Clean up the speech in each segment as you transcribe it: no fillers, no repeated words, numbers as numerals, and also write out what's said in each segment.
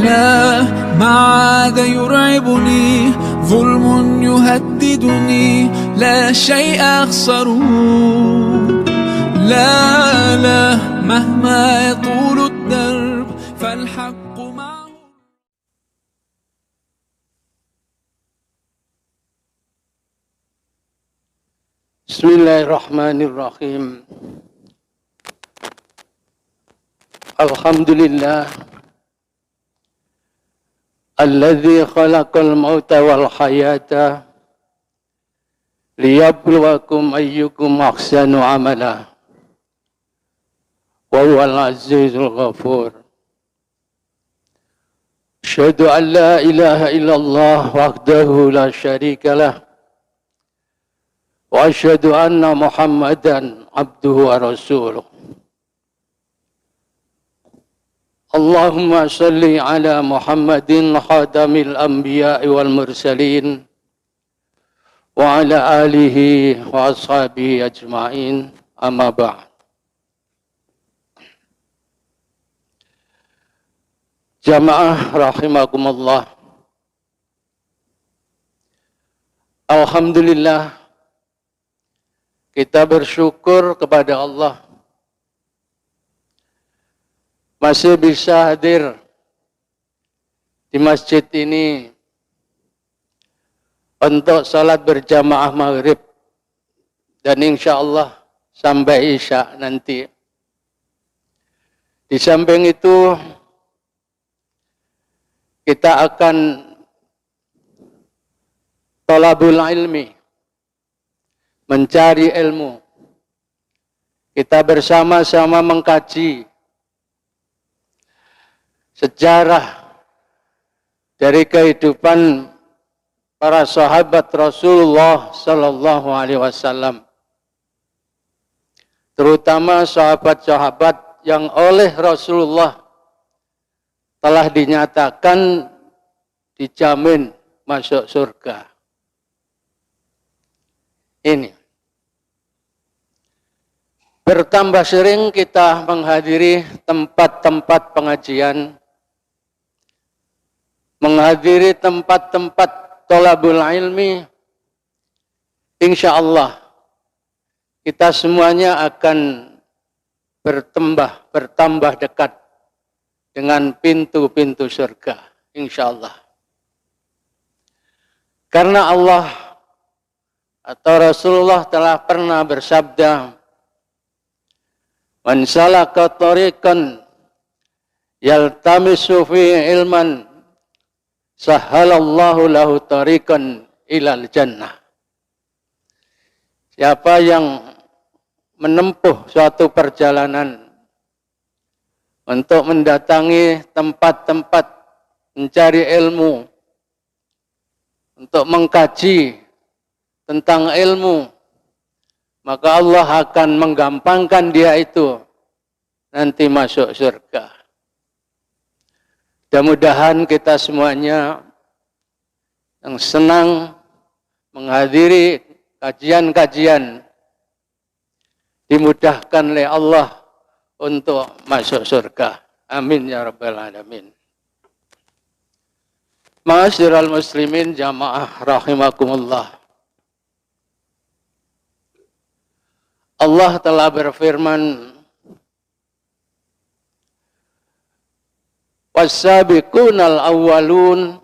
لا ما عاد يرعبني ظلم يهددني لا شيء أخسره لا لا مهما يطول الدرب فالحق معه. Bismillahirrahmanirrahim. Alhamdulillah alladzi khalaqal mauta wal hayata liyabluwakum ayyukum ahsanu amala wa huwal azizul ghafur. Asyhadu an la ilaha illallah wahdahu la syarika lah wa asyhadu anna Muhammadan abduhu wa rasuluh. Allahumma salli ala Muhammadin khadamil anbiya'i wal mursalin wa ala alihi wa ashabihi ajma'in, amma ba'd. Jamaah rahimakumullah. Alhamdulillah, kita bersyukur kepada Allah masih bisa hadir di masjid ini untuk salat berjamaah maghrib dan insya Allah sampai isya nanti. Di samping itu kita akan thalabul ilmi, mencari ilmu. Kita bersama-sama mengkaji sejarah dari kehidupan para sahabat Rasulullah Sallallahu Alaihi Wasallam, terutama sahabat-sahabat yang oleh Rasulullah telah dinyatakan dijamin masuk surga. Ini bertambah sering kita menghadiri tempat-tempat pengajian, menghadiri tempat-tempat thalabul ilmi, insya Allah kita semuanya akan bertambah dekat dengan pintu-pintu surga, insya Allah. Karena Allah atau Rasulullah telah pernah bersabda, "Man salaka tariqan yaltamisu fi ilman sahhalallahu lahu tariqan ilal jannah." Siapa yang menempuh suatu perjalanan untuk mendatangi tempat-tempat mencari ilmu, untuk mengkaji tentang ilmu, maka Allah akan menggampangkan dia itu nanti masuk surga. Mudah-mudahan kita semuanya yang senang menghadiri kajian-kajian dimudahkan oleh Allah untuk masuk surga. Amin ya rabbal alamin. Ma'asyiral muslimin jamaah rahimakumullah. Allah telah berfirman, "Was-sabiqunal awwalun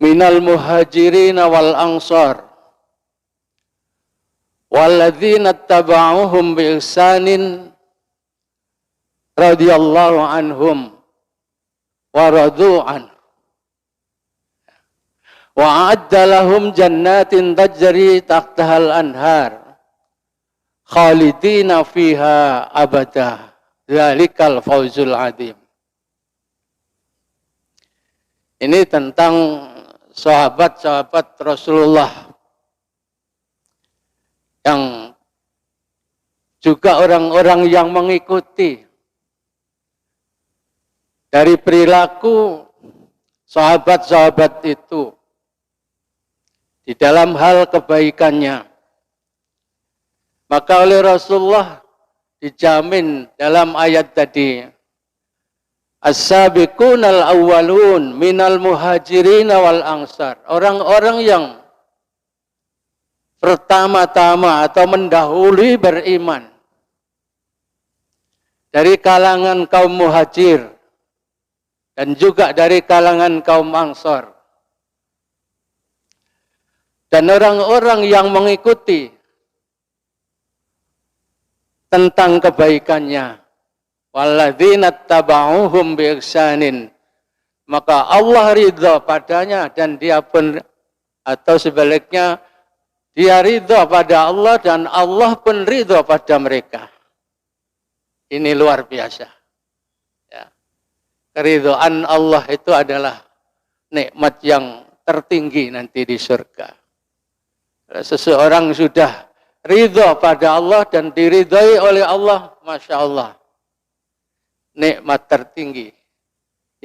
minal muhajirin wal ansar walladzina tabauhum bi ihsanin radhiyallahu anhum wa radu an wa a'adda lahum jannatin tajri tahtahal anhar khalidina fiha abada dzalikal fawzul adzim." Ini tentang sahabat-sahabat Rasulullah yang juga orang-orang yang mengikuti dari perilaku sahabat-sahabat itu di dalam hal kebaikannya. Maka oleh Rasulullah dijamin dalam ayat tadi, As-sabiqunal awwalun minal muhajirin wal ansar. Orang-orang yang pertama-tama atau mendahului beriman dari kalangan kaum muhajir dan juga dari kalangan kaum ansar. Dan orang-orang yang mengikuti tentang kebaikannya, walladzina tabauhum biihsanin, maka Allah ridha padanya dan dia pun, atau sebaliknya, dia ridha pada Allah dan Allah pun ridha pada mereka. Ini luar biasa. Ya. Keridhaan Allah itu adalah nikmat yang tertinggi nanti di surga. Seseorang sudah ridha pada Allah dan diridhai oleh Allah, Masya Allah, nikmat tertinggi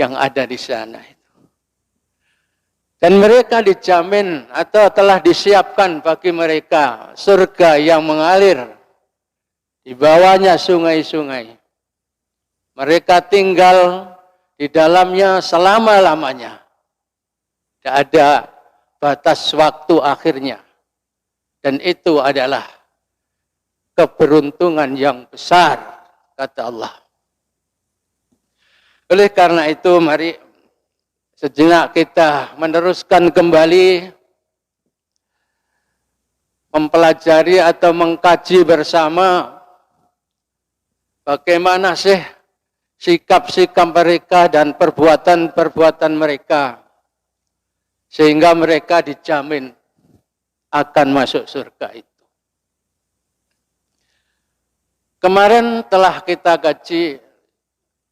yang ada di sana itu. Dan mereka dijamin atau telah disiapkan bagi mereka surga yang mengalir di bawahnya sungai-sungai. Mereka tinggal di dalamnya selama-lamanya. Tidak ada batas waktu akhirnya. Dan itu adalah keberuntungan yang besar, kata Allah. Oleh karena itu, mari sejenak kita meneruskan kembali mempelajari atau mengkaji bersama bagaimana sih sikap-sikap mereka dan perbuatan-perbuatan mereka sehingga mereka dijamin akan masuk surga itu. Kemarin telah kita kaji,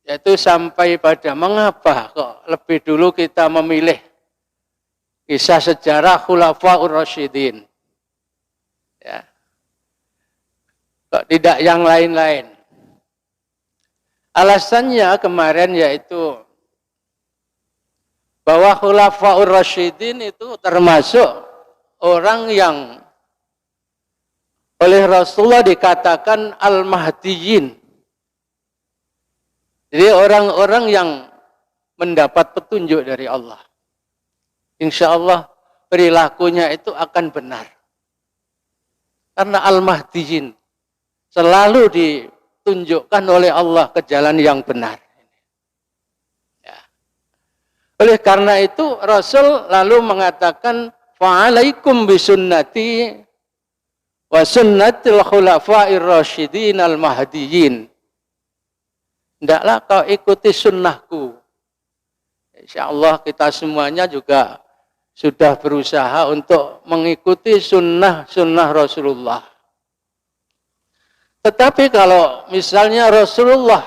yaitu sampai pada mengapa kok lebih dulu kita memilih kisah sejarah Khulafaur Rasyidin. Ya. Kok tidak yang lain-lain. Alasannya kemarin yaitu bahwa Khulafaur Rasyidin itu termasuk orang yang oleh Rasulullah dikatakan Al-Mahdiyin. Jadi orang-orang yang mendapat petunjuk dari Allah. Insya Allah perilakunya itu akan benar. Karena Al-Mahdiyin selalu ditunjukkan oleh Allah ke jalan yang benar. Ya. Oleh karena itu Rasul lalu mengatakan, fa'alaikum bisunnati wa sunnatil khulafa'ir rasyidin al-mahdiyin. Hendaklah kau ikuti sunnahku. Insyaallah kita semuanya juga sudah berusaha untuk mengikuti sunnah Rasulullah. Tetapi kalau misalnya Rasulullah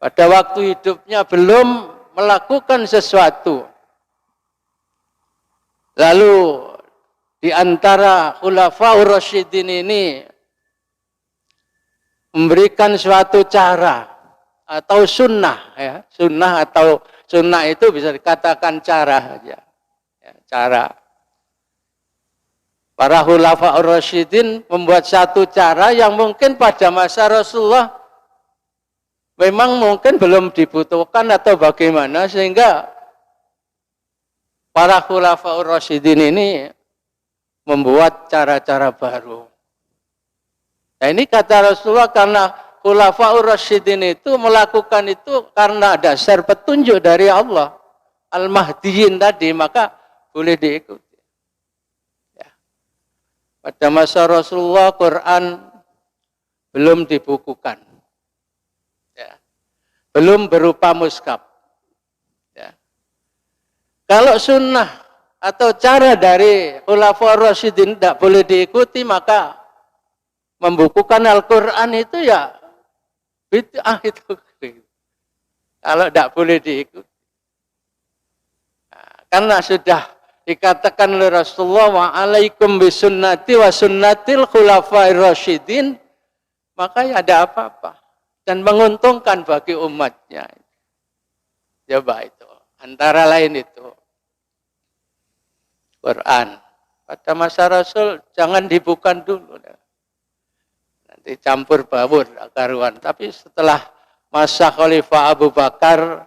pada waktu hidupnya belum melakukan sesuatu, lalu di antara Khulafaur Rasyidin ini memberikan suatu cara atau sunnah, ya, sunnah atau sunnah itu bisa dikatakan cara saja, ya, cara. Para Khulafaur Rasyidin membuat satu cara yang mungkin pada masa Rasulullah memang mungkin belum dibutuhkan atau bagaimana, sehingga para Khulafaur Rasyidin ini membuat cara-cara baru. Nah ini kata Rasulullah, karena Khulafaur Rasyidin itu melakukan itu karena dasar petunjuk dari Allah, Al-Mahdiyin tadi, maka boleh diikuti. Ya. Pada masa Rasulullah Quran belum dibukukan. Ya. Belum berupa mushaf. Kalau sunnah atau cara dari Khulafaur Rasyidin tidak boleh diikuti, maka membukukan Al-Quran itu ya bid'ah itu. Kalau tidak boleh diikuti. Nah, karena sudah dikatakan oleh Rasulullah, wa'alaikum bisunnati wa sunnatil khulafair rasyidin, maka ya ada apa-apa. Dan menguntungkan bagi umatnya. Coba itu. Antara lain itu. Quran. Pada masa Rasul jangan dibuka dulu. Nanti campur baur karuan. Tapi setelah masa Khalifah Abu Bakar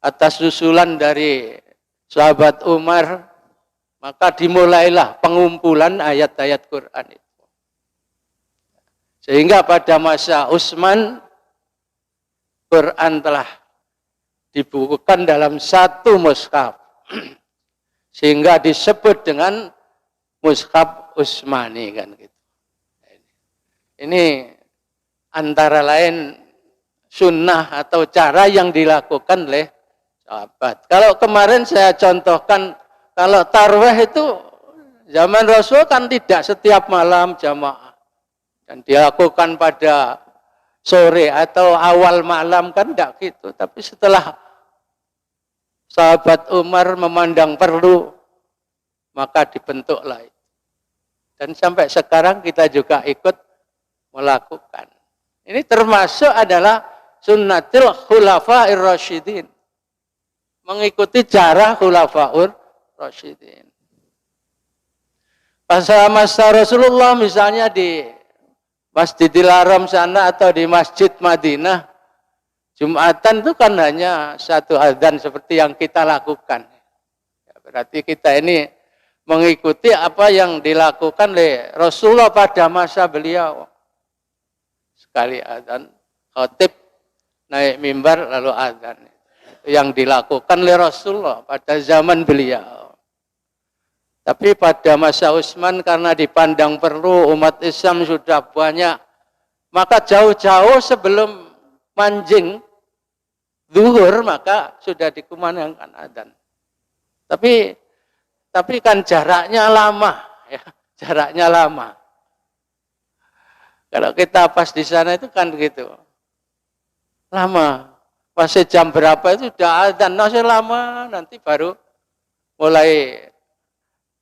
atas usulan dari sahabat Umar, maka dimulailah pengumpulan ayat-ayat Quran itu. Sehingga pada masa Utsman, Quran telah dibukukan dalam satu mushaf. Sehingga disebut dengan mushaf Utsmani kan gitu. Ini antara lain sunnah atau cara yang dilakukan oleh sahabat. Kalau kemarin saya contohkan, kalau tarawih itu zaman Rasul kan tidak setiap malam jamaah. Dan dilakukan pada sore atau awal malam kan tidak gitu. Tapi setelah sahabat Umar memandang perlu, maka dibentuklah itu. Dan sampai sekarang kita juga ikut melakukan. Ini termasuk adalah sunnatul khulafa'ir rasyidin. Mengikuti cara khulafa'ur rasyidin. Masa Rasulullah misalnya di Masjidil Haram sana atau di Masjid Madinah, Jumatan itu kan hanya satu adzan seperti yang kita lakukan. Ya, berarti kita ini mengikuti apa yang dilakukan oleh Rasulullah pada masa beliau. Sekali adzan, khatib naik mimbar lalu adzan. Yang dilakukan oleh Rasulullah pada zaman beliau. Tapi pada masa Utsman karena dipandang perlu umat Islam sudah banyak, maka jauh-jauh sebelum manjing zuhur maka sudah dikumandangkan adzan. Tapi kan jaraknya lama, ya, jaraknya lama. Kalau kita pas di sana itu kan gitu, lama. Masih jam berapa itu sudah adzan, masih lama, nanti baru mulai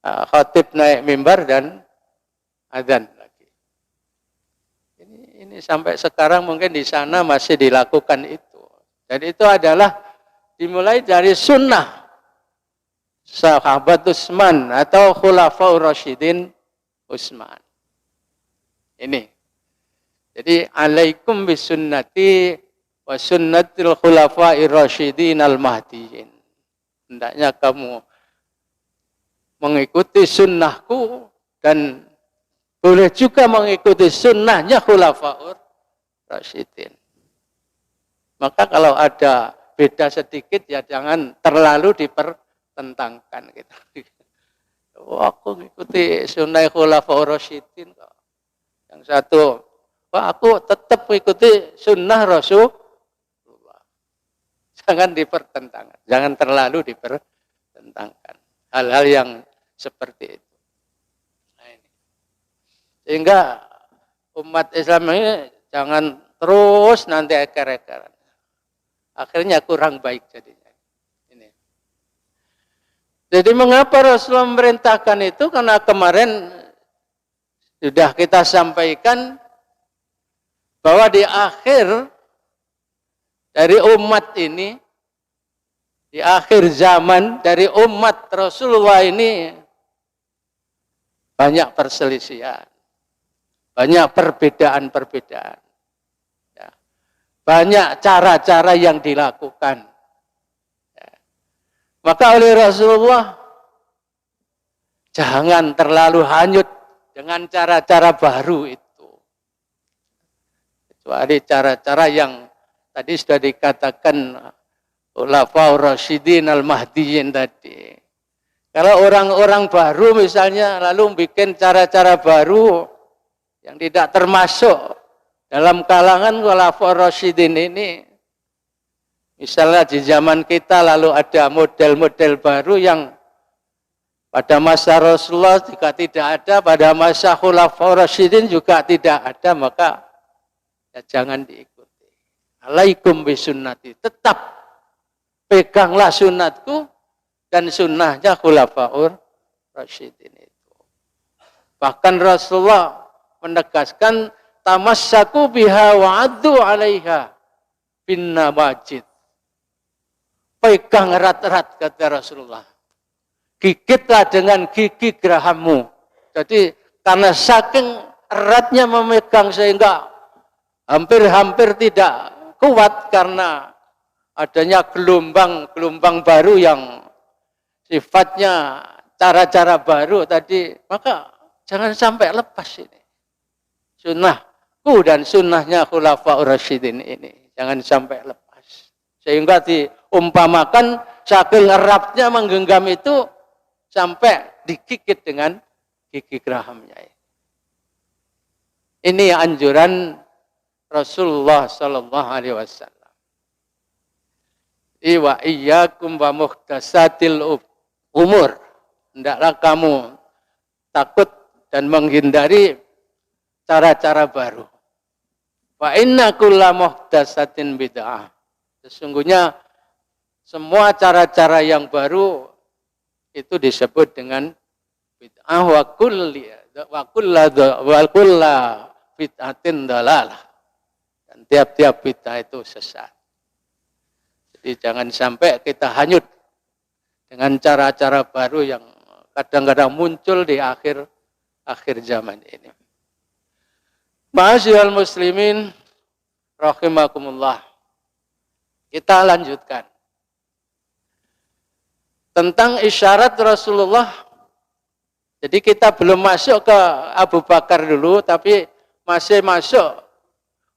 khatib naik mimbar dan adzan lagi. Ini sampai sekarang mungkin di sana masih dilakukan itu. Dan itu adalah dimulai dari sunnah sahabat Utsman atau khulafaur rasyidin Utsman. Ini. Jadi alaikum bisunnati wa sunnatil khulafair rasyidin al-mahdiyyin. Hendaknya kamu mengikuti sunnahku dan boleh juga mengikuti sunnahnya khulafaur rasyidin. Maka kalau ada beda sedikit ya jangan terlalu dipertentangkan gitu. Oh, aku mengikuti sunnah khulafaur rasyidin kok. Yang satu, wah aku tetap mengikuti sunnah Rasulullah. Jangan dipertentangkan, jangan terlalu dipertentangkan. Hal-hal yang seperti itu. Nah, ini. Sehingga umat Islam ini jangan terus nanti eker-ekeran. Akhirnya kurang baik jadinya. Ini. Jadi mengapa Rasulullah memerintahkan itu? Karena kemarin sudah kita sampaikan bahwa di akhir dari umat ini, di akhir zaman dari umat Rasulullah ini banyak perselisihan, banyak perbedaan-perbedaan, ya. Banyak cara-cara yang dilakukan. Ya. Maka oleh Rasulullah jangan terlalu hanyut dengan cara-cara baru itu. Kecuali cara-cara yang tadi sudah dikatakan Khulafaur Rasyidin al-Mahdiyyin tadi. Kalau orang-orang baru misalnya lalu bikin cara-cara baru yang tidak termasuk dalam kalangan Khulafaur Rasyidin ini. Misalnya di zaman kita lalu ada model-model baru yang pada masa Rasulullah juga tidak ada, pada masa Khulafaur Rasyidin juga tidak ada, maka ya jangan diikuti. Alaikum bisunnati, tetap peganglah sunnatku dan sunnahnya khulafaur rasyidin itu. Bahkan Rasulullah menegaskan tamassaku biha wa'addu 'alaiha bin nawajid. Pegang erat-erat kata Rasulullah. Gigitlah dengan gigi gerahammu. Jadi karena saking eratnya memegang sehingga hampir-hampir tidak kuat karena adanya gelombang baru yang sifatnya cara-cara baru tadi, maka jangan sampai lepas ini. Sunnahku dan sunnahnya Khulafaur Rasyidin ini. Jangan sampai lepas. Sehingga diumpamakan saking eratnya menggenggam itu sampai digigit dengan gigi gerahamnya. Ini anjuran Rasulullah Sallallahu Alaihi Wasallam. Wa iyyakum wa muhdatsatil umur. Hendaklah kamu takut dan menghindari cara-cara baru. Wa inna kulla muhdatsatin bid'ah. Sesungguhnya semua cara-cara yang baru itu disebut dengan bid'ah wa kulla bid'atin dalalah. Dan tiap-tiap bid'ah itu sesat. Jadi jangan sampai kita hanyut dengan cara-cara baru yang kadang-kadang muncul di akhir zaman ini. Ma'asyiral muslimin rahimakumullah. Kita lanjutkan. Tentang isyarat Rasulullah. Jadi kita belum masuk ke Abu Bakar dulu, tapi masih masuk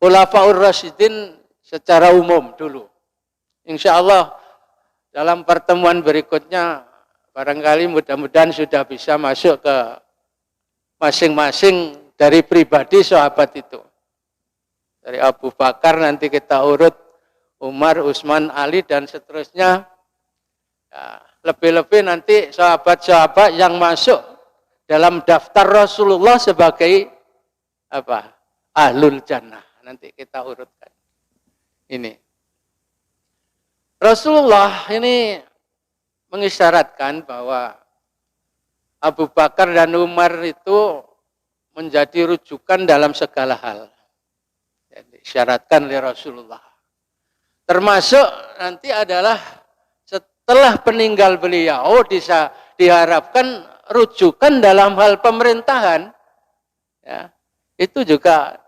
Khulafaur Rasyidin secara umum dulu. Insya Allah dalam pertemuan berikutnya barangkali mudah-mudahan sudah bisa masuk ke masing-masing dari pribadi sahabat itu. Dari Abu Bakar nanti kita urut Umar, Utsman, Ali dan seterusnya. Ya, lebih-lebih nanti sahabat-sahabat yang masuk dalam daftar Rasulullah sebagai apa? Ahlul Jannah. Nanti kita urutkan. Ini. Rasulullah ini mengisyaratkan bahwa Abu Bakar dan Umar itu menjadi rujukan dalam segala hal. Jadi, disyaratkan oleh Rasulullah. Termasuk nanti adalah setelah peninggal beliau diharapkan rujukan dalam hal pemerintahan. Ya, itu juga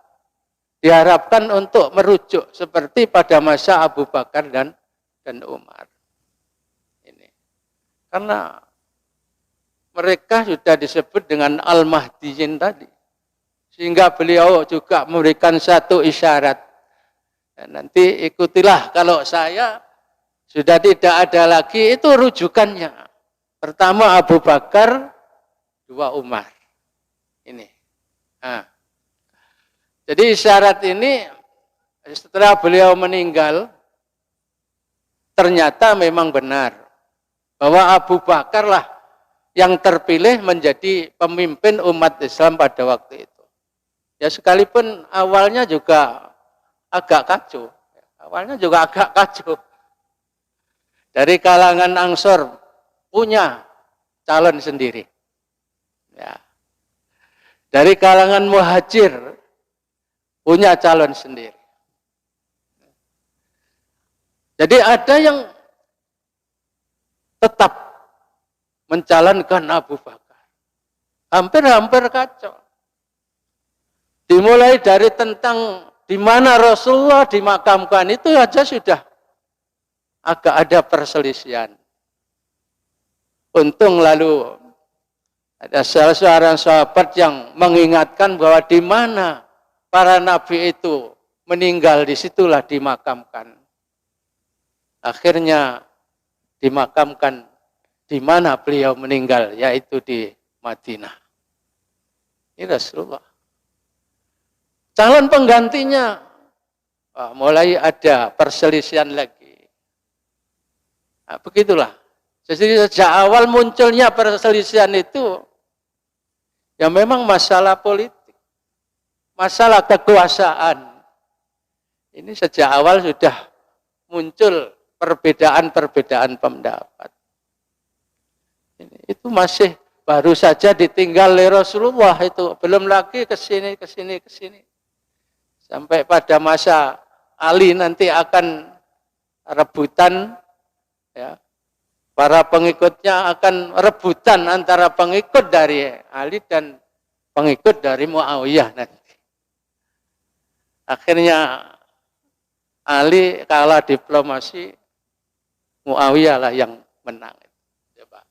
diharapkan untuk merujuk seperti pada masa Abu Bakar dan Umar. Ini. Karena mereka sudah disebut dengan Al-Mahdiyin tadi. Sehingga beliau juga memberikan satu isyarat. Dan nanti ikutilah kalau saya sudah tidak ada lagi, itu rujukannya. Pertama Abu Bakar, dua Umar. Ini. Nah. Jadi isyarat ini setelah beliau meninggal, ternyata memang benar bahwa Abu Bakarlah yang terpilih menjadi pemimpin umat Islam pada waktu itu. Ya sekalipun awalnya juga agak kacau. Awalnya juga agak kacau. Dari kalangan Ansor punya calon sendiri. Ya. Dari kalangan Muhajir punya calon sendiri. Jadi ada yang tetap mencalonkan Abu Bakar. Hampir-hampir kacau. Dimulai dari tentang di mana Rasulullah dimakamkan itu aja sudah agak ada perselisihan. Untung lalu ada salah seorang sahabat yang mengingatkan bahwa di mana para nabi itu meninggal, disitulah dimakamkan. Akhirnya dimakamkan di mana beliau meninggal, yaitu di Madinah. Ini Rasulullah. Calon penggantinya mulai ada perselisihan lagi. Nah, begitulah. Jadi sejak awal munculnya perselisihan itu, ya memang masalah politik, masalah kekuasaan. Ini sejak awal sudah muncul perbedaan-perbedaan pendapat. Itu masih baru saja ditinggal oleh Rasulullah itu, belum lagi ke sini. Sampai pada masa Ali nanti akan rebutan, ya, para pengikutnya akan rebutan antara pengikut dari Ali dan pengikut dari Muawiyah nanti. Akhirnya Ali kalah diplomasi, Muawiyah lah yang menang. Coba.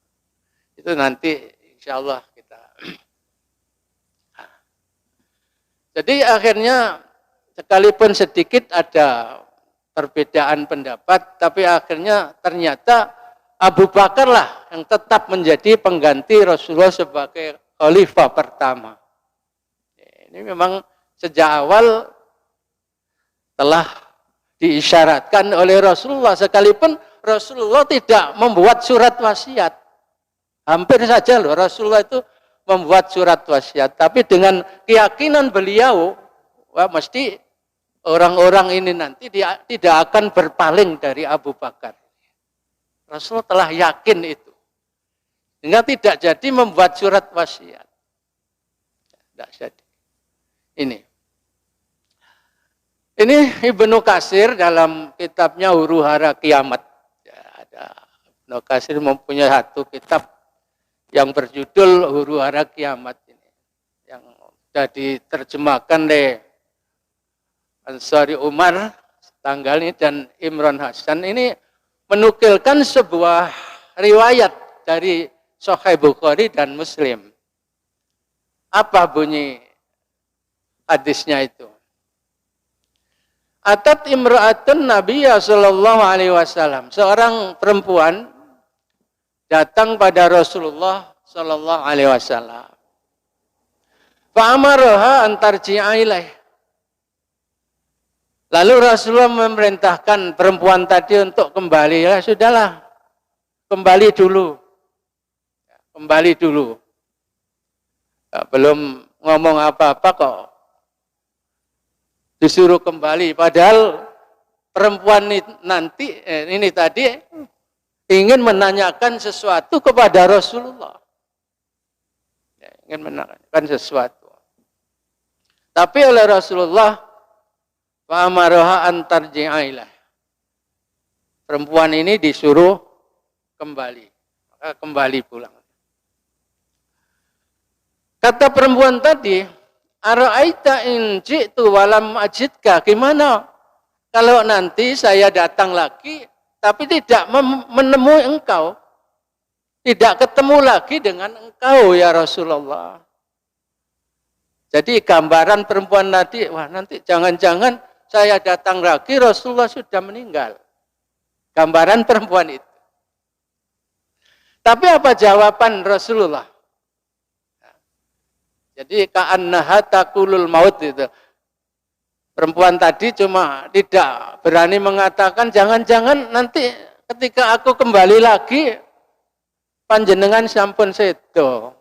Itu nanti insya Allah kita. Jadi akhirnya sekalipun sedikit ada perbedaan pendapat, tapi akhirnya ternyata Abu Bakar lah yang tetap menjadi pengganti Rasulullah sebagai khalifah pertama. Ini memang sejak awal telah diisyaratkan oleh Rasulullah, sekalipun Rasulullah tidak membuat surat wasiat. Hampir saja loh Rasulullah itu membuat surat wasiat, tapi dengan keyakinan beliau, wah, mesti orang-orang ini nanti dia tidak akan berpaling dari Abu Bakar. Rasulullah telah yakin itu, sehingga tidak jadi membuat surat wasiat. Tidak jadi. Ini Ibnu Katsir dalam kitabnya Huru-Hara Kiamat. Ya, ada Ibnu Katsir mempunyai satu kitab yang berjudul Huru-Hara Kiamat ini, yang sudah diterjemahkan oleh Ansari Umar tanggal ini dan Imran Hasan. Ini menukilkan sebuah riwayat dari Sahih Bukhari dan Muslim. Apa bunyi hadisnya itu? Atat imra'atun Nabiya sallallahu alaihi wasallam. Seorang perempuan datang pada Rasulullah sallallahu alaihi wasallam. Fa'amaraha an tarji'a ilaih. Lalu Rasulullah memerintahkan perempuan tadi untuk kembali. Ya sudahlah, kembali dulu. Kembali dulu. Ya, belum ngomong apa-apa kok disuruh kembali. Padahal perempuan ini tadi ingin menanyakan sesuatu kepada Rasulullah. Ya, ingin menanyakan sesuatu. Tapi oleh Rasulullah, fa'amaraha an tarji'a. Perempuan ini disuruh kembali. Maka kembali pulang. Kata perempuan tadi, ara'aita in ji'tu walam ajidka. Gimana kalau nanti saya datang lagi tapi tidak menemui engkau, tidak ketemu lagi dengan engkau ya Rasulullah. Jadi gambaran perempuan tadi, wah nanti jangan-jangan saya datang lagi Rasulullah sudah meninggal. Gambaran perempuan itu. Tapi apa jawaban Rasulullah? Jadi ka'annaha taqulul maut itu. Perempuan tadi cuma tidak berani mengatakan jangan-jangan nanti ketika aku kembali lagi panjenengan sampun sedo.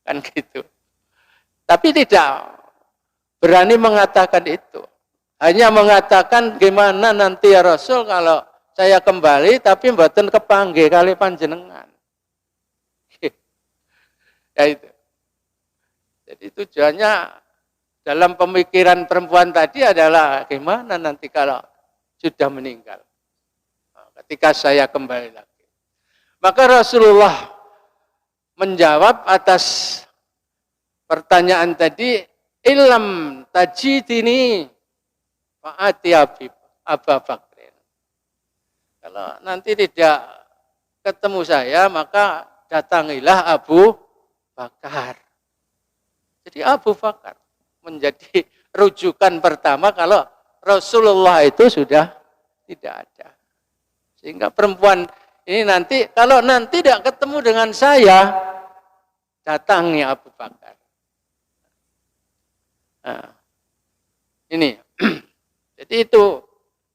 Kan gitu. Tapi tidak berani mengatakan itu. Hanya mengatakan gimana nanti ya Rasul kalau saya kembali tapi mboten kepanggih kali panjenengan. Ya itu. Jadi tujuannya dalam pemikiran perempuan tadi adalah gimana nanti kalau sudah meninggal. Ketika saya kembali lagi. Maka Rasulullah menjawab atas pertanyaan tadi, ilm tajidini fa'ati Abu Bakrin. Kalau nanti tidak ketemu saya, maka datangilah Abu Bakar. Jadi Abu Bakar menjadi rujukan pertama kalau Rasulullah itu sudah tidak ada. Sehingga perempuan ini nanti, kalau nanti tidak ketemu dengan saya, datangi Abu Bakar. Nah, ini, jadi itu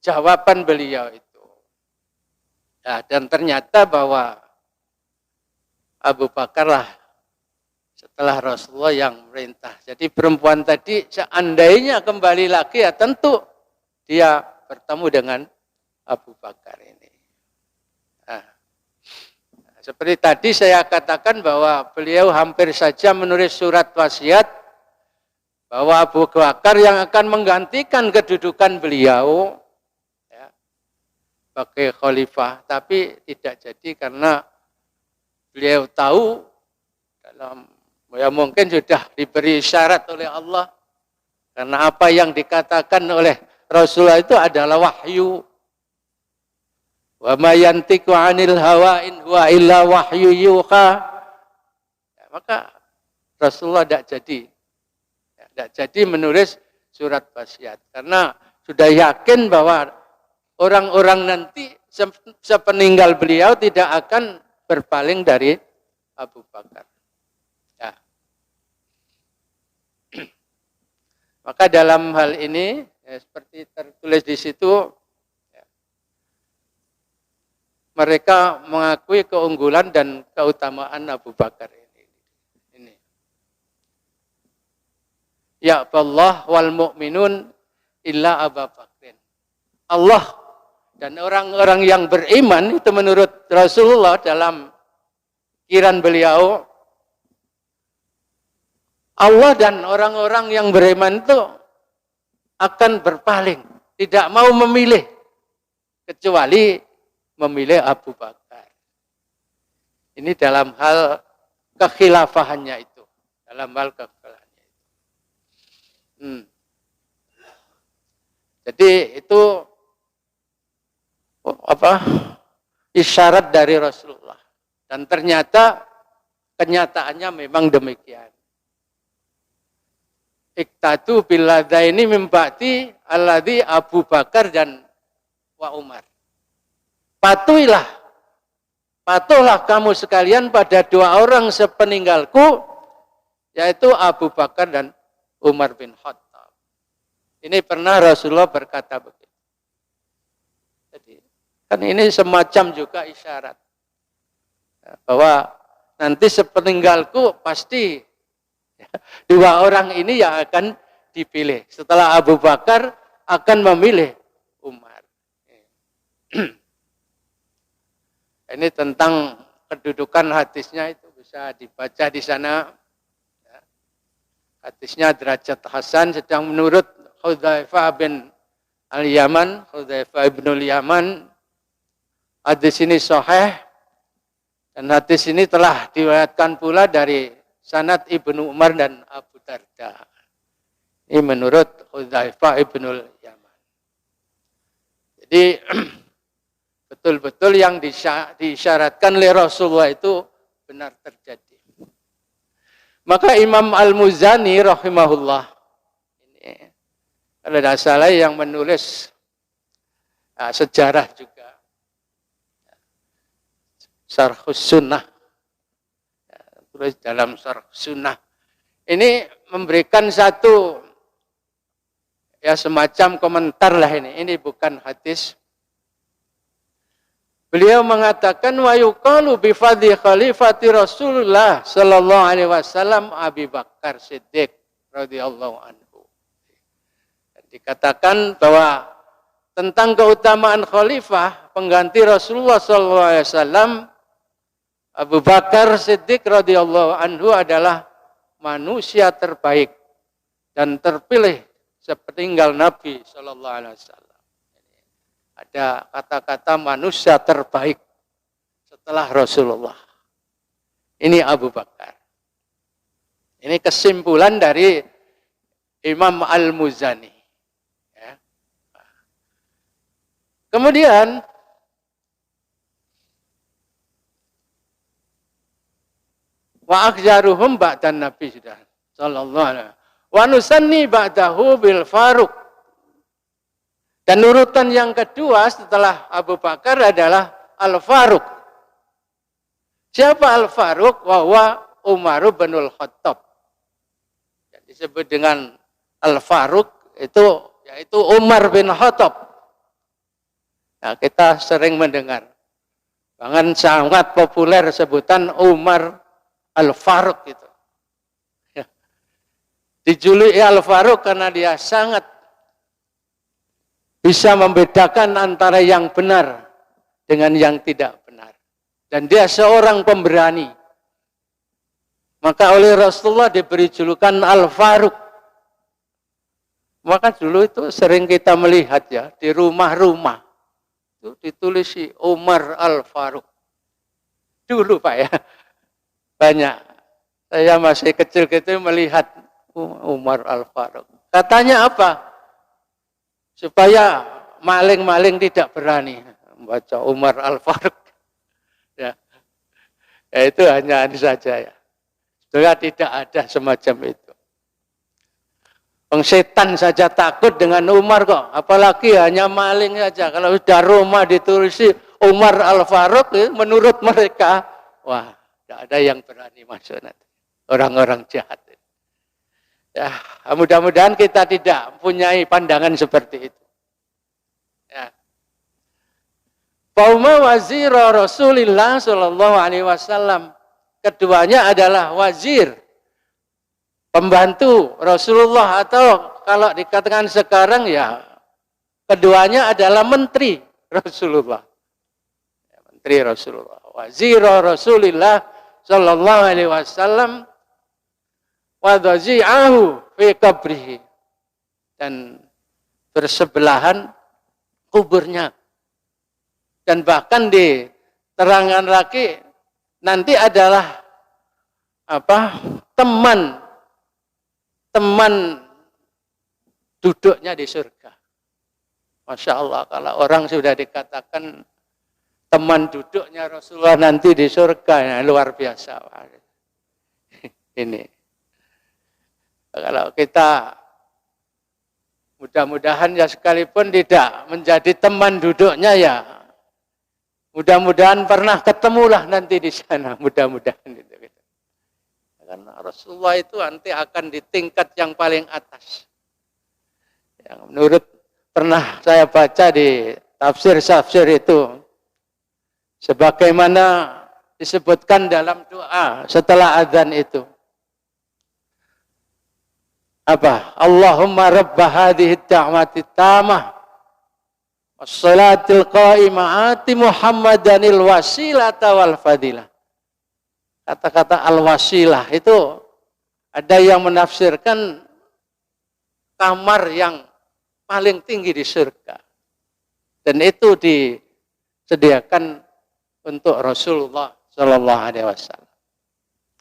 jawaban beliau itu. Nah, dan ternyata bahwa Abu Bakar lah setelah Rasulullah yang merintah. Jadi perempuan tadi seandainya kembali lagi ya tentu dia bertemu dengan Abu Bakar ini. Nah, seperti tadi saya katakan bahwa beliau hampir saja menulis surat wasiat bahwa Abu Bakar yang akan menggantikan kedudukan beliau ya, sebagai khalifah, tapi tidak jadi karena beliau tahu dalam ya mungkin sudah diberi syarat oleh Allah karena apa yang dikatakan oleh Rasulullah itu adalah wahyu. Wa ma yantiqu 'anil hawa in huwa illa wahyu yuha. Ya, maka Rasulullah tidak jadi menulis surat wasiat karena sudah yakin bahwa orang-orang nanti sepeninggal beliau tidak akan berpaling dari Abu Bakar. Ya. Maka dalam hal ini ya, seperti tertulis di situ, ya, mereka mengakui keunggulan dan keutamaan Abu Bakar ini. Ya Allah wal mu'minun illa Abu Bakrin. Allah dan orang-orang yang beriman itu menurut Rasulullah dalam pikiran beliau, Allah dan orang-orang yang beriman itu akan berpaling, tidak mau memilih kecuali memilih Abu Bakar. Ini dalam hal kekhilafahannya itu, dalam hal kekhilafahannya. Jadi itu isyarat dari Rasulullah dan ternyata kenyataannya memang demikian. Iktadu biladaini mimba'ti alladhi Abu Bakar dan wa Umar. Patuhlah kamu sekalian pada dua orang sepeninggalku, yaitu Abu Bakar dan Umar bin Khattab. Ini pernah Rasulullah berkata begitu. Jadi, kan ini semacam juga isyarat bahwa nanti sepeninggalku pasti dua orang ini yang akan dipilih. Setelah Abu Bakar akan memilih Umar. Ini tentang kedudukan hadisnya itu bisa dibaca di sana. Hadisnya derajat hasan sedang menurut Hudzaifah bin Al-Yaman, Hudzaifah bin Al-Yaman. Hadis ini sahih dan hadis ini telah diriwayatkan pula dari sanad Ibnu Umar dan Abu Darda. Ini menurut Hudzaifah bin Al-Yaman. Jadi betul-betul yang disyaratkan oleh Rasulullah itu benar terjadi. Maka Imam Al-Muzani rahimahullah, ini kalau tidak salah yang menulis sejarah juga, Syarhus Sunnah, tulis dalam Syarhus Sunnah, ini memberikan satu ya semacam komentar lah ini bukan hadis. Beliau mengatakan wa yuqalu bi fadli khalifati Rasulullah sallallahu alaihi wasallam Abi Bakar Siddiq radhiyallahu anhu. Dikatakan bahwa tentang keutamaan khalifah pengganti Rasulullah sallallahu alaihi wasallam Abu Bakar Siddiq radhiyallahu anhu adalah manusia terbaik dan terpilih sepeninggal Nabi sallallahu alaihi wasallam. Ada kata-kata manusia terbaik setelah Rasulullah. Ini Abu Bakar. Ini kesimpulan dari Imam Al-Muzani. Ya. Kemudian wa akhjaruhum ba'dan Nabi sudah sallallahu alaihi wasallam. Wa nusanni ba'dahu bil Faruq. Dan urutan yang kedua setelah Abu Bakar adalah Al-Faruq. Siapa Al-Faruq? Wahwa Umar bin Khattab. Yang disebut dengan Al-Faruq itu yaitu Umar bin Khattab. Nah, kita sering mendengar. Bahkan sangat populer sebutan Umar Al-Faruq itu. Ya. Dijuluki Al-Faruq karena dia sangat bisa membedakan antara yang benar dengan yang tidak benar. Dan dia seorang pemberani. Maka oleh Rasulullah diberi julukan Al-Faruq. Maka dulu itu sering kita melihat ya, di rumah-rumah. Itu ditulisi Umar Al-Faruq. Dulu Pak ya, banyak. Saya masih kecil gitu melihat Umar Al-Faruq. Katanya apa? supaya maling-maling tidak berani membaca Umar Al-Faruq. Ya. Ya, itu hanya ini saja ya. Sebenarnya tidak ada semacam itu. Setan saja takut dengan Umar kok, apalagi hanya maling saja. Kalau sudah Roma ditulis Umar Al-Faruq, menurut mereka, wah, tidak ada yang berani masuk nanti. Orang-orang jahat. Ya, mudah-mudahan kita tidak mempunyai pandangan seperti itu. Ya. Fauma wazira Rasulillah Shallallahu Alaihi Wasallam. Keduanya adalah wazir, pembantu Rasulullah, atau kalau dikatakan sekarang ya keduanya adalah menteri Rasulullah. Ya, menteri Rasulullah. Wazira Rasulillah Shallallahu Alaihi Wasallam wadazi'ahu fi qabrihi, dan bersebelahan kuburnya. Dan bahkan diterangkan lagi nanti adalah teman duduknya di surga. Masya Allah, kalau orang sudah dikatakan teman duduknya Rasulullah nanti di surga, ya, luar biasa. Ini kalau kita mudah-mudahan ya sekalipun tidak menjadi teman duduknya, ya mudah-mudahan pernah ketemulah nanti di sana, mudah-mudahan itu. Karena Rasulullah itu nanti akan di tingkat yang paling atas. Yang menurut pernah saya baca di tafsir itu, sebagaimana disebutkan dalam doa setelah adzan itu. Allahumma rabba hadhihi ad-da'wati tamah was-salatil qa'imah ati Muhammadanil wasilata wal fadilah. Kata-kata al-wasilah itu ada yang menafsirkan kamar yang paling tinggi di surga. Dan itu disediakan untuk Rasulullah Shallallahu Alaihi Wasallam.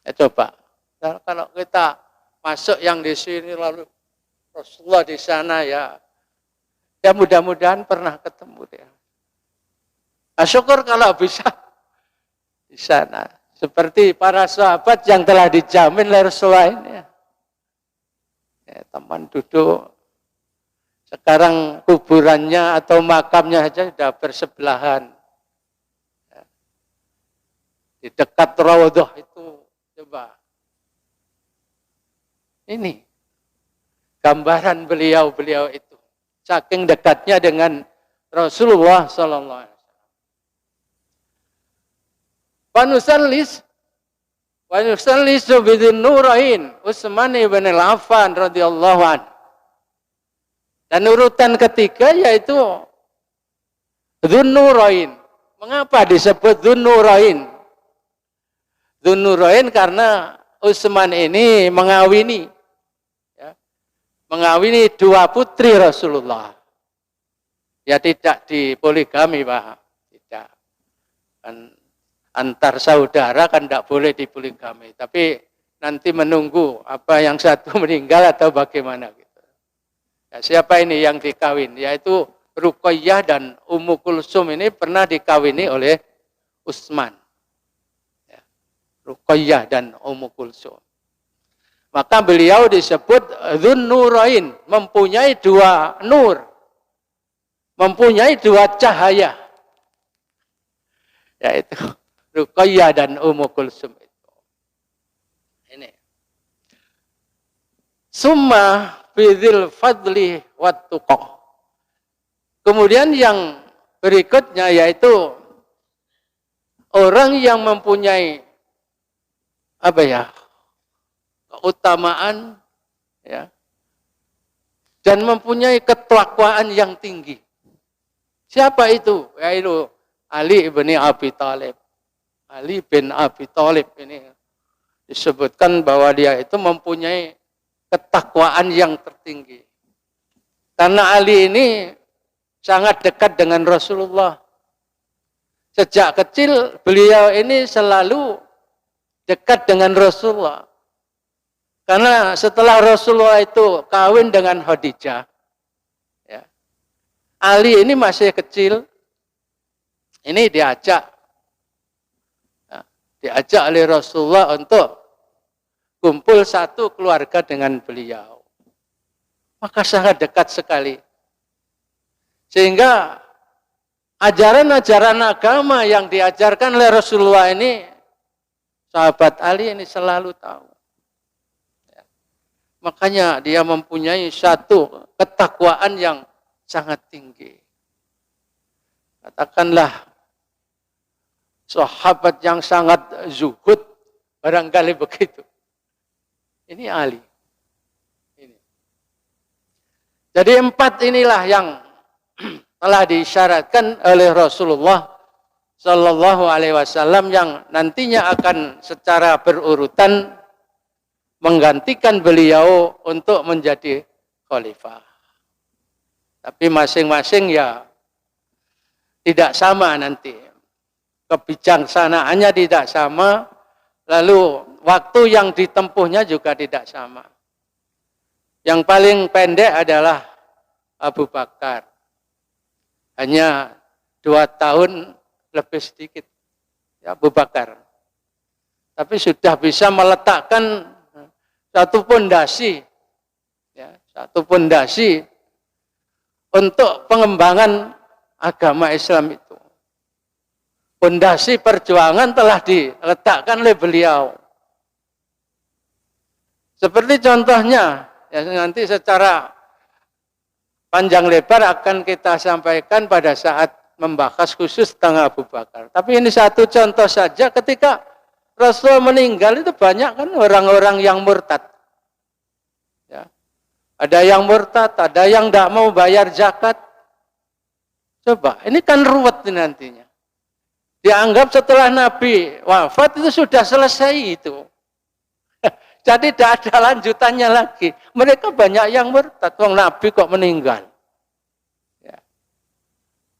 Ya, coba kalau kita masuk yang di sini lalu Rasulullah di sana, ya mudah-mudahan pernah ketemu dia. Syukur kalau bisa di sana. Seperti para sahabat yang telah dijamin oleh Rasulullah ini. Ya, teman duduk. Sekarang kuburannya atau makamnya saja sudah bersebelahan. Ya. Di dekat Raudhah itu, coba. Ini gambaran beliau itu. Saking dekatnya dengan Rasulullah Sallallahu Alaihi Wasallam. Wanusallis bidin nurain Utsman ibn al-Affan radhiyallahu anhu. Dan urutan ketiga yaitu Dzun-Nurain. Mengapa disebut Dzun-Nurain? Dzun-Nurain karena Utsman ini mengawini dua putri Rasulullah. Ya tidak dipoligami, Pak. Tidak. Kan antar saudara kan tidak boleh dipoligami, tapi nanti menunggu apa yang satu meninggal atau bagaimana gitu. Ya, siapa ini yang dikawin? Yaitu Ruqayyah dan Ummu Kulsum ini pernah dikawini oleh Utsman. Ya, Ruqayyah dan Ummu Kulsum. Maka beliau disebut Dzun-Nurain, mempunyai dua nur, mempunyai dua cahaya. Yaitu Ruqayyah dan Ummu Kulsum itu. Ini. Summa bidzil fadli wat tuqah. Kemudian yang berikutnya yaitu orang yang mempunyai keutamaan, ya, dan mempunyai ketakwaan yang tinggi. Siapa itu? Yaitu Ali bin Abi Thalib. Ali bin Abi Thalib ini disebutkan bahwa dia itu mempunyai ketakwaan yang tertinggi. Karena Ali ini sangat dekat dengan Rasulullah. Sejak kecil beliau ini selalu dekat dengan Rasulullah. Karena setelah Rasulullah itu kawin dengan Khadijah, ya, Ali ini masih kecil, ini diajak oleh Rasulullah untuk kumpul satu keluarga dengan beliau. Maka sangat dekat sekali. Sehingga ajaran-ajaran agama yang diajarkan oleh Rasulullah ini, sahabat Ali ini selalu tahu. Makanya dia mempunyai satu ketakwaan yang sangat tinggi. Katakanlah sahabat yang sangat zuhud, barangkali begitu. Ini Ali. Ini. Jadi 4 inilah yang telah diisyaratkan oleh Rasulullah Sallallahu Alaihi Wasallam yang nantinya akan secara berurutan menggantikan beliau untuk menjadi khalifah. Tapi masing-masing ya tidak sama nanti. Kebijaksanaannya tidak sama, lalu waktu yang ditempuhnya juga tidak sama. Yang paling pendek adalah Abu Bakar. Hanya 2 tahun lebih sedikit. Ya, Abu Bakar. Tapi sudah bisa meletakkan satu pondasi. Ya, satu pondasi untuk pengembangan agama Islam itu. Pondasi perjuangan telah diletakkan oleh beliau. Seperti contohnya, ya nanti secara panjang lebar akan kita sampaikan pada saat membahas khusus tentang Abu Bakar. Tapi ini satu contoh saja, ketika Rasul meninggal itu banyak kan orang-orang yang murtad. Ya. Ada yang murtad, ada yang tidak mau bayar zakat. Coba, ini kan ruwet nantinya. Dianggap setelah Nabi wafat itu sudah selesai itu. Jadi tidak ada lanjutannya lagi. Mereka banyak yang murtad. Wong Nabi kok meninggal. Ya.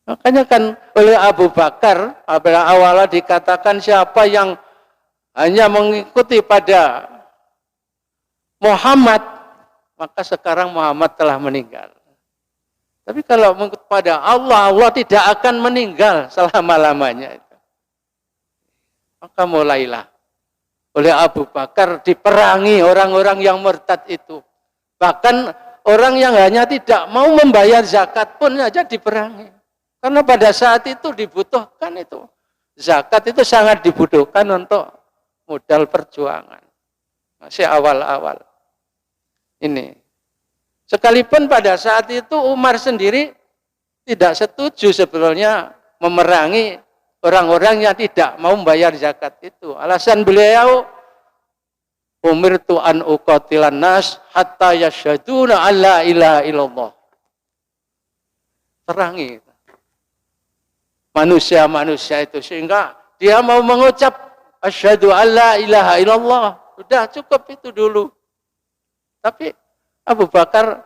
Makanya kan oleh Abu Bakar, pada awalnya dikatakan siapa yang hanya mengikuti pada Muhammad, maka sekarang Muhammad telah meninggal. Tapi kalau mengikut pada Allah, Allah tidak akan meninggal selama-lamanya. Maka mulailah oleh Abu Bakar diperangi orang-orang yang murtad itu. Bahkan orang yang hanya tidak mau membayar zakat pun saja diperangi. Karena pada saat itu dibutuhkan itu. Zakat itu sangat dibutuhkan untuk modal perjuangan. Masih awal-awal. Ini. Sekalipun pada saat itu Umar sendiri tidak setuju sebetulnya memerangi orang-orang yang tidak mau membayar zakat itu. Alasan beliau, umirtu an uqatilan nas hatta yasyhaduna alla ilaha illallah. Terangi manusia-manusia itu sehingga dia mau mengucap asyhadu alla ilaha illallah. Sudah cukup itu dulu. Tapi Abu Bakar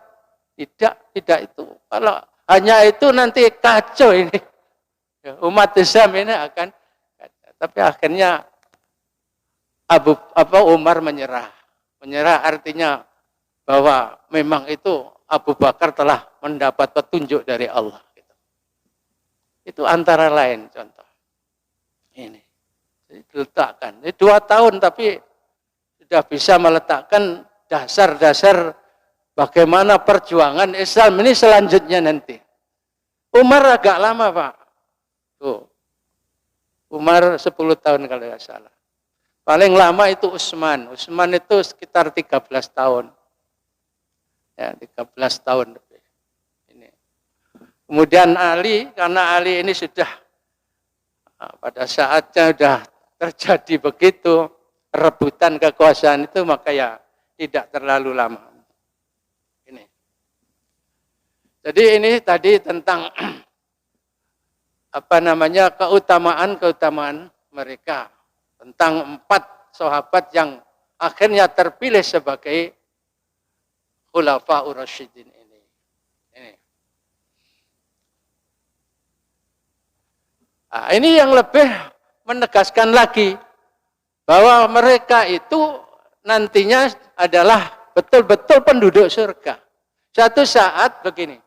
tidak itu. Kalau hanya itu nanti kacau ini. Umat Islam ini akan, tapi akhirnya Umar menyerah. Menyerah artinya bahwa memang itu Abu Bakar telah mendapat petunjuk dari Allah. Itu antara lain contoh. Ini diletakkan. Ini 2 tahun tapi sudah bisa meletakkan dasar-dasar bagaimana perjuangan Islam ini selanjutnya nanti. Umar agak lama, Pak. Tuh. Umar 10 tahun kalau tidak salah. Paling lama itu Utsman. Utsman itu sekitar 13 tahun. Ya, 13 tahun lebih. Ini. Kemudian Ali, karena Ali ini sudah pada saatnya sudah terjadi begitu rebutan kekuasaan itu, maka ya tidak terlalu lama. Ini. Jadi ini tadi tentang keutamaan mereka, tentang 4 sahabat yang akhirnya terpilih sebagai Khulafaur Rasyidin ini. Nah, ini yang lebih menegaskan lagi bahwa mereka itu nantinya adalah betul-betul penduduk surga. Suatu saat begini,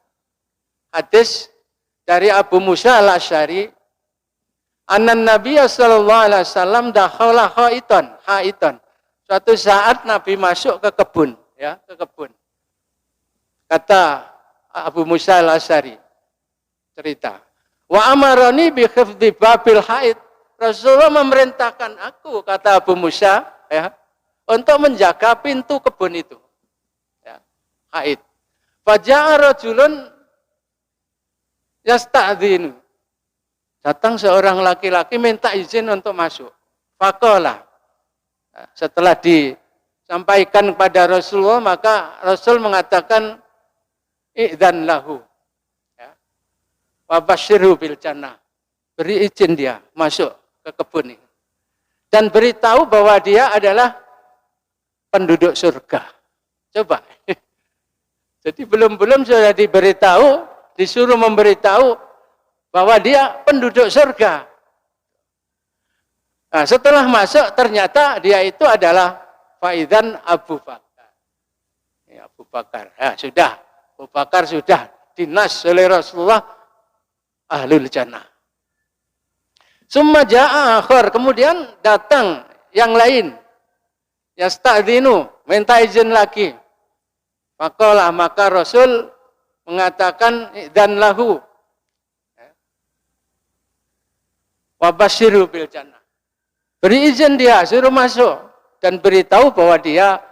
hadis dari Abu Musa al-Asy'ari, anan Nabi sallallahu alaihi wasallam dakhala haitan. Suatu saat Nabi masuk ke kebun, ya, ke kebun. Kata Abu Musa al-Asy'ari cerita, wa amarani bi khifdhi babil hait. Rasulullah memerintahkan aku, kata Abu Musa, ya, untuk menjaga pintu kebun itu. Ya, hait. Faja'a rajulun yasta'dzinu. Datang seorang laki-laki minta izin untuk masuk. Faqala. Setelah disampaikan kepada Rasulullah, maka Rasul mengatakan i'dzan lahu. Ya. Wa basyirhu bil jannah. Beri izin dia masuk ke kebun ini. Dan beritahu bahwa dia adalah penduduk surga. Coba. Jadi belum sudah diberitahu, disuruh memberitahu bahwa dia penduduk surga. Nah, setelah masuk ternyata dia itu adalah Faidan Abu Bakar. Ya, Abu Bakar. Ya, sudah. Abu Bakar sudah dinas oleh Rasulullah ahlul jannah. Summa ja'a akhar, kemudian datang yang lain. Yasta'dzinu, minta izin lagi. Maka Rasul mengatakan dan lahu wa basyiru bil jannah. Beri izin dia, suruh masuk dan beritahu bahwa dia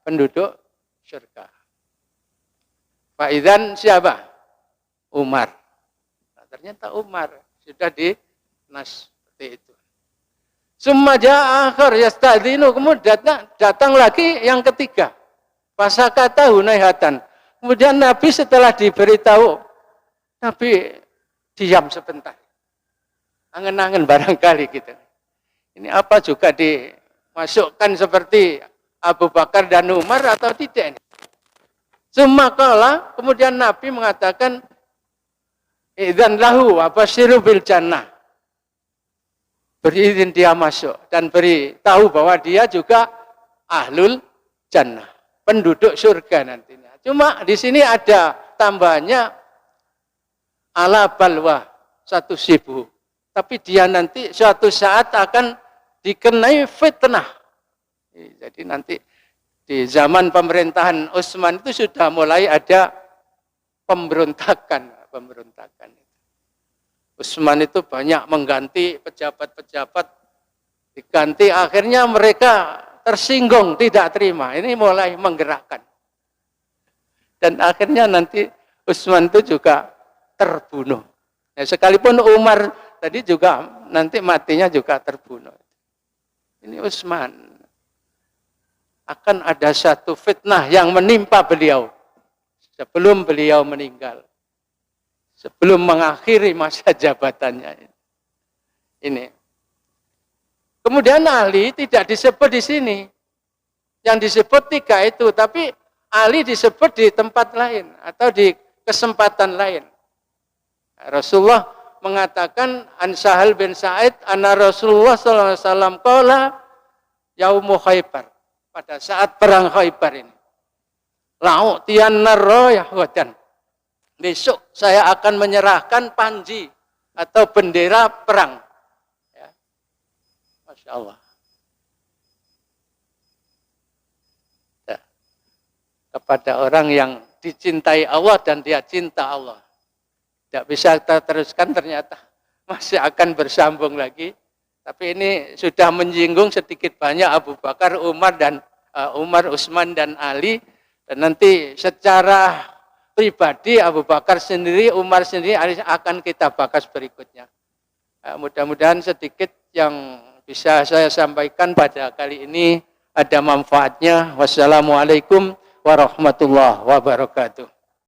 penduduk surga. Fa'idzan siapa? Umar. Nah, ternyata Umar sudah di nas seperti itu. Summa ja'a akhar yasta'dzinu, kemudian datang lagi yang ketiga. Fasakata hunaihatan. Kemudian Nabi setelah diberitahu, Nabi diam sebentar. Angen-angen barangkali gitu. Ini apa juga dimasukkan seperti Abu Bakar dan Umar atau tidak? Sumakala, kemudian Nabi mengatakan, idzan lahu wa basyiru bil jannah. Beri izin dia masuk dan beri tahu bahwa dia juga ahlul jannah, penduduk surga nantinya. Cuma di sini ada tambahannya ala balwa satu sibu. Tapi dia nanti suatu saat akan dikenai fitnah. Jadi nanti di zaman pemerintahan Utsman itu sudah mulai ada pemberontakan. Utsman itu banyak mengganti pejabat-pejabat, diganti, akhirnya mereka tersinggung, tidak terima. Ini mulai menggerakkan. Dan akhirnya nanti Utsman itu juga terbunuh. Ya, sekalipun Umar tadi juga nanti matinya juga terbunuh. Ini Utsman. Akan ada satu fitnah yang menimpa beliau sebelum beliau meninggal. Sebelum mengakhiri masa jabatannya. Ini. Kemudian Ali tidak disebut di sini. Yang disebut tiga itu, tapi Ali disebut di tempat lain atau di kesempatan lain. Rasulullah mengatakan an Sahal bin Sa'id anna Rasulullah sallallahu alaihi wasallam qala yaumu Khaibar, pada saat perang Khaibar ini. La'utiyanna rayah wadan. Besok saya akan menyerahkan panji atau bendera perang. Ya. Masya Allah. Ya. Kepada orang yang dicintai Allah dan dia cinta Allah. Tidak bisa kita teruskan, ternyata masih akan bersambung lagi. Tapi ini sudah menyinggung sedikit banyak Abu Bakar, Umar, Utsman dan Ali. Dan nanti secara pribadi Abu Bakar sendiri, Umar sendiri akan kita bahas berikutnya. Mudah-mudahan sedikit yang bisa saya sampaikan pada kali ini ada manfaatnya. Wassalamualaikum warahmatullahi wabarakatuh.